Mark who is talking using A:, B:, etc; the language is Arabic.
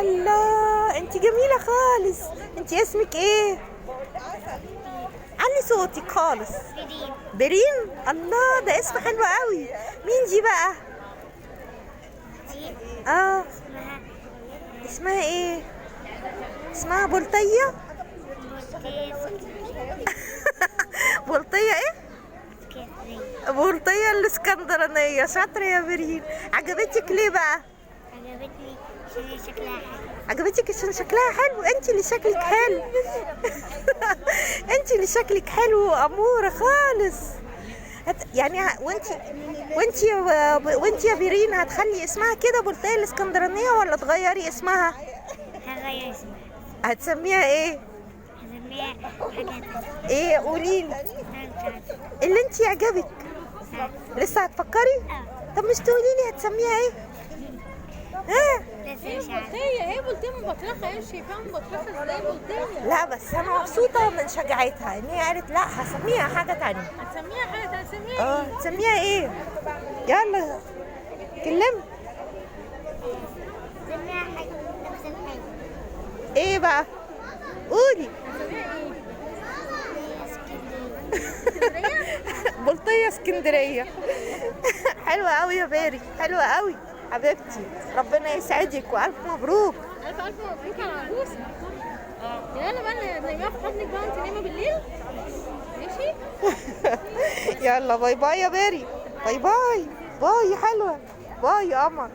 A: الله، انت جميلة خالص. انت اسمك ايه؟ علي صوتك خالص.
B: بريم.
A: بريم. الله، ده اسم حلو قوي. مين دي بقى؟
B: دي
A: اه،
B: اسمها
A: اسمها ايه؟ اسمها بلطية. بلطية ايه؟
B: اسكندرية.
A: بلطية الاسكندرانية. شاطرة يا بريم. عجبتك ليه بقى؟
B: عجبتني عشان شكلها حلو.
A: عجبتك عشان شكلها حلو. انت اللي شكلك حلو. انت اللي شكلك حلو واموره خالص. يعني وانت يا بيرين هتخلي اسمها كده بلطية الاسكندرانية ولا تغيري اسمها؟
B: هغير اسمها.
A: هتسميها ايه؟
B: هسميها حاجة تانية.
A: ايه؟ قوليلي
B: أنا مش عارفة.
A: اللي انت يعجبك. لسه هتفكري؟ طب مش تقوليلي هتسميها ايه؟ ها؟
B: لسه مش عارفة.
C: هي بلطية مبطرخة، ايه شايفاها مبطرخة ازاي بلطية؟
A: لا بس انا مبسوطة من شجاعتها ان هي قالت لا هسميها حاجة تانية.
C: هتسميها حاجة تانية، هتسميها ايه؟
A: تسميها ايه؟ يلا كلمي.
B: هسميها حاجة نفس الحاجة.
A: ايه بقى؟ قولي. بلطية اسكندرية. حلوة قوي يا باري، حلوة قوي حبيبتي. ربنا يسعدك والف مبروك.
C: ألف ألف مبروك على العروسة. يلا بقى نايمة في حضنك بقى وانت نايمة بالليل. ماشي؟
A: يلا باي باي يا باري. باي باي. باي يا حلوة. باي يا قمر.